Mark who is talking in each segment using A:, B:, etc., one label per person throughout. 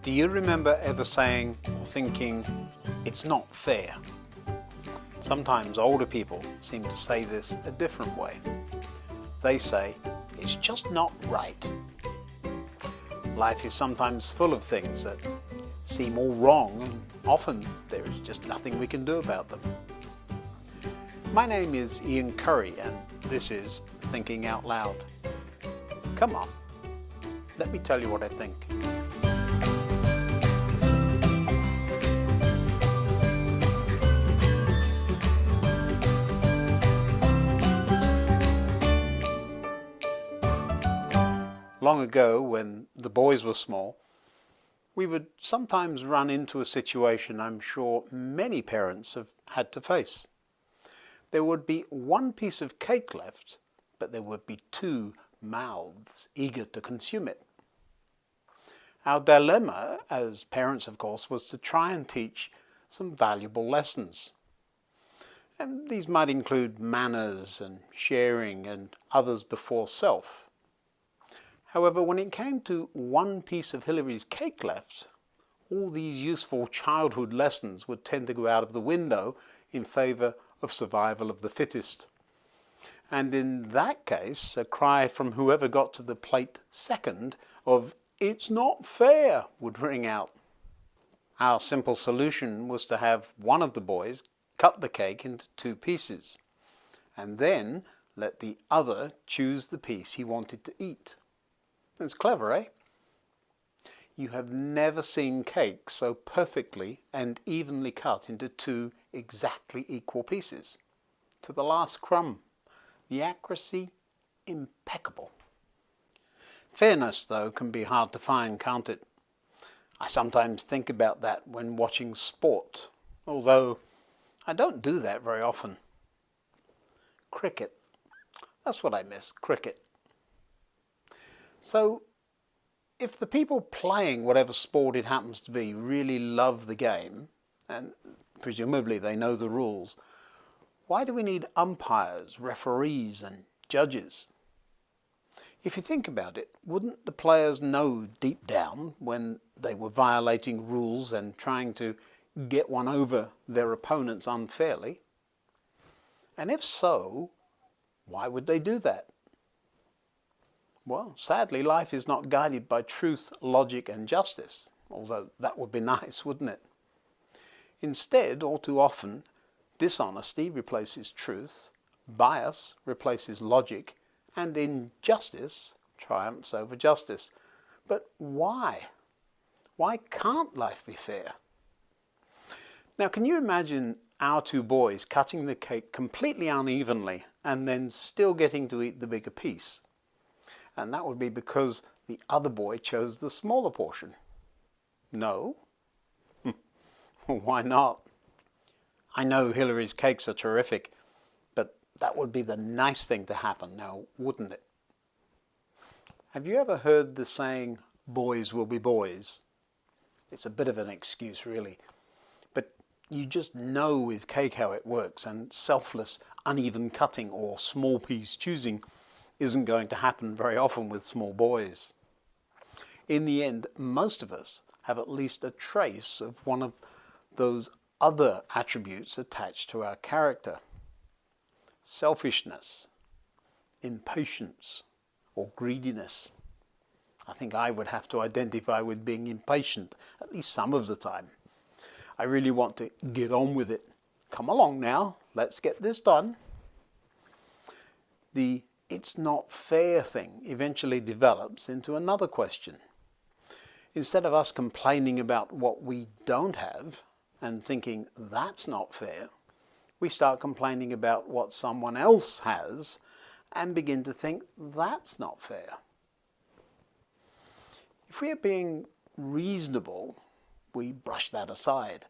A: Do you remember ever saying or thinking, "It's not fair"? Sometimes older people seem to say this a different way. They say, "It's just not right." Life is sometimes full of things that seem all wrong, and often there is just nothing we can do about them. My name is Ian Currey, and this is Thinking Out Loud. Come on, let me tell you what I think. Long ago, when the boys were small, we would sometimes run into a situation I'm sure many parents have had to face. There would be one piece of cake left, but there would be two mouths eager to consume it. Our dilemma as parents, of course, was to try and teach some valuable lessons. And these might include manners and sharing and others before self. However, when it came to one piece of Hillary's cake left, all these useful childhood lessons would tend to go out of the window in favour of survival of the fittest. And in that case, a cry from whoever got to the plate second of "It's not fair" would ring out. Our simple solution was to have one of the boys cut the cake into two pieces, and then let the other choose the piece he wanted to eat. It's clever, eh? You have never seen cake so perfectly and evenly cut into two exactly equal pieces. To the last crumb. The accuracy, impeccable. Fairness, though, can be hard to find, can't it? I sometimes think about that when watching sport, although I don't do that very often. Cricket. That's what I miss, cricket. So, if the people playing whatever sport it happens to be really love the game, and presumably they know the rules, why do we need umpires, referees and judges? If you think about it, wouldn't the players know deep down when they were violating rules and trying to get one over their opponents unfairly? And if so, why would they do that? Well, sadly, life is not guided by truth, logic and justice, although that would be nice, wouldn't it? Instead, all too often, dishonesty replaces truth, bias replaces logic, and injustice triumphs over justice. But why? Why can't life be fair? Now, can you imagine our two boys cutting the cake completely unevenly and then still getting to eat the bigger piece? And that would be because the other boy chose the smaller portion. No? Why not? I know Hillary's cakes are terrific, but that would be the nice thing to happen now, wouldn't it? Have you ever heard the saying, "Boys will be boys"? It's a bit of an excuse, really. But you just know with cake how it works, and selfless, uneven cutting or small piece choosing isn't going to happen very often with small boys. In the end, most of us have at least a trace of one of those other attributes attached to our character. Selfishness, impatience, or greediness. I think I would have to identify with being impatient, at least some of the time. I really want to get on with it. Come along now, let's get this done. The "it's not fair" thing eventually develops into another question. Instead of us complaining about what we don't have and thinking that's not fair, we start complaining about what someone else has and begin to think that's not fair. If we are being reasonable, we brush that aside,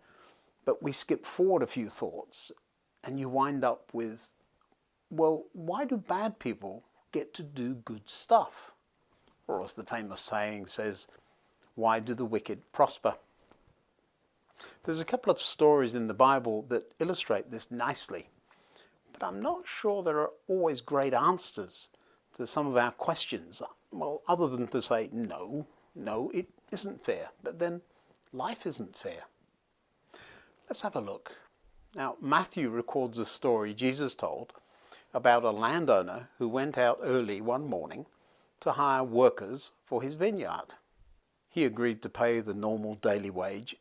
A: but we skip forward a few thoughts and you wind up with, well, why do bad people get to do good stuff? Or as the famous saying says, why do the wicked prosper? There's a couple of stories in the Bible that illustrate this nicely, but I'm not sure there are always great answers to some of our questions. Well, other than to say, no, isn't fair, but then life isn't fair. Let's have a look. Now, Matthew records a story Jesus told about a landowner who went out early one morning to hire workers for his vineyard. He agreed to pay the normal daily wage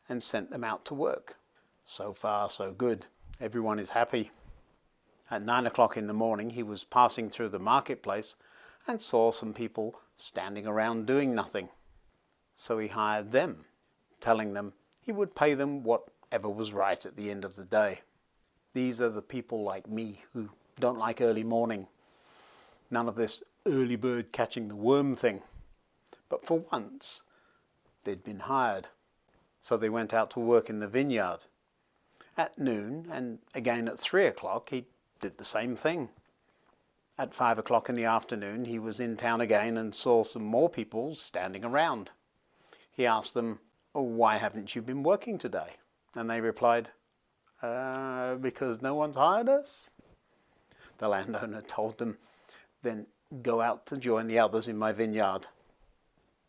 A: and sent them out to work. So far, so good. Everyone is happy. At 9 o'clock in the morning, he was passing through the marketplace and saw some people standing around doing nothing. So he hired them, telling them he would pay them whatever was right at the end of the day. These are the people like me who don't like early morning. None of this early bird catching the worm thing. But for once, they'd been hired. So they went out to work in the vineyard. At noon and again at 3 o'clock, he did the same thing. At 5 o'clock in the afternoon, he was in town again and saw some more people standing around. He asked them, "Oh, why haven't you been working today?" And they replied, "Because no one's hired us." The landowner told them, "Then go out to join the others in my vineyard."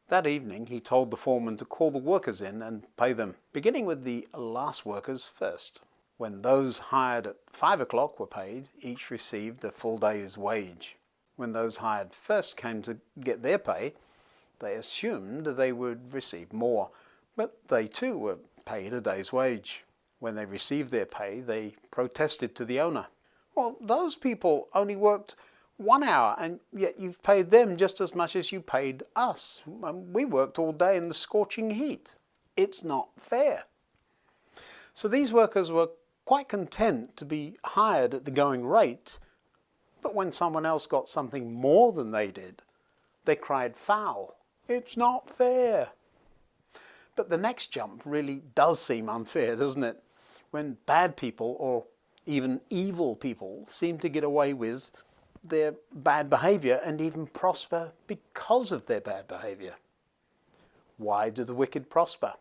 A: That evening, he told the foreman to call the workers in and pay them, beginning with the last workers first. When those hired at 5 o'clock were paid, each received a full day's wage. When those hired first came to get their pay, they assumed they would receive more, but they too were paid a day's wage. When they received their pay, they protested to the owner. "Well, those people only worked 1 hour, and yet you've paid them just as much as you paid us. We worked all day in the scorching heat. It's not fair." So these workers were quite content to be hired at the going rate, but when someone else got something more than they did, they cried foul. It's not fair. But the next jump really does seem unfair, doesn't it? When bad people, or even evil people, seem to get away with their bad behavior and even prosper because of their bad behavior. Why do the wicked prosper?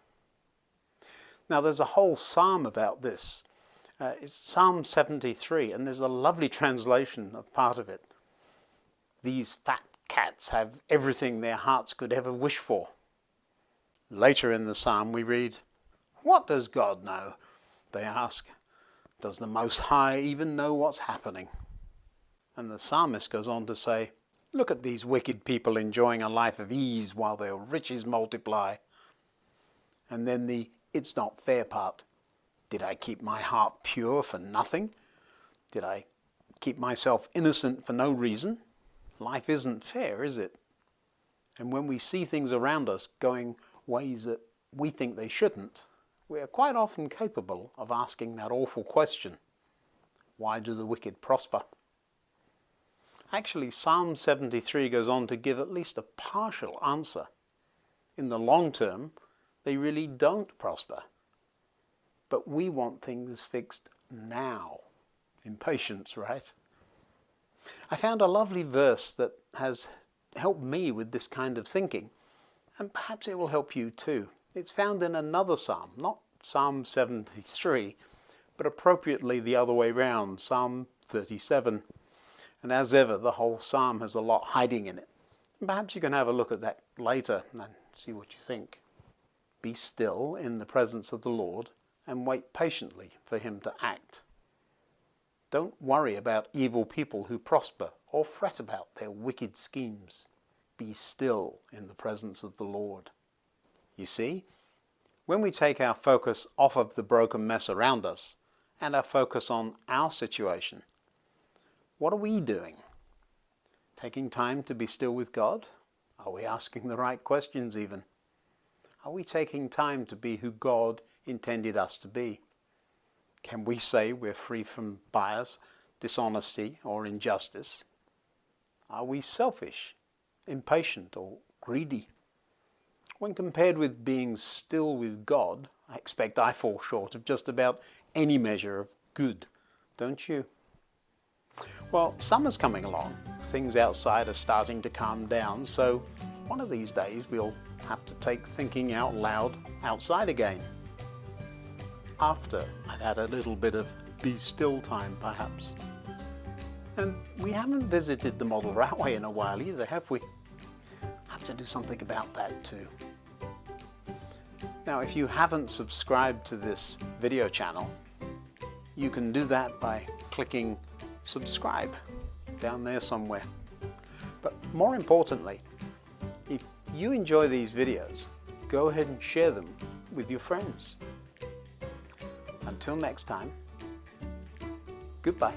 A: Now, there's a whole psalm about this. It's Psalm 73, and there's a lovely translation of part of it. "These fat cats have everything their hearts could ever wish for." Later in the psalm we read, "What does God know?" they ask. "Does the Most High even know what's happening?" And the psalmist goes on to say, "Look at these wicked people enjoying a life of ease while their riches multiply." And then the "it's not fair" part. Did I keep my heart pure for nothing? Did I keep myself innocent for no reason? Life isn't fair, is it? And when we see things around us going ways that we think they shouldn't, we are quite often capable of asking that awful question: why do the wicked prosper? Actually, Psalm 73 goes on to give at least a partial answer. In the long term, they really don't prosper. But we want things fixed now. Impatience, right? I found a lovely verse that has helped me with this kind of thinking, and perhaps it will help you too. It's found in another psalm, not Psalm 73, but appropriately the other way round, Psalm 37. And as ever, the whole psalm has a lot hiding in it. And perhaps you can have a look at that later and see what you think. Be still in the presence of the Lord and wait patiently for him to act. Don't worry about evil people who prosper or fret about their wicked schemes. Be still in the presence of the Lord. You see, when we take our focus off of the broken mess around us and our focus on our situation, what are we doing? Taking time to be still with God? Are we asking the right questions even? Are we taking time to be who God intended us to be? Can we say we're free from bias, dishonesty, or injustice? Are we selfish, impatient, or greedy? When compared with being still with God, I expect I fall short of just about any measure of good, don't you? Well, summer's coming along. Things outside are starting to calm down, so one of these days we'll have to take thinking out loud outside again. After I've had a little bit of be still time, perhaps. And we haven't visited the model railway in a while either, have we? Have to do something about that too. Now, if you haven't subscribed to this video channel, you can do that by clicking subscribe down there somewhere. But more importantly, if you enjoy these videos, go ahead and share them with your friends. Until next time, goodbye.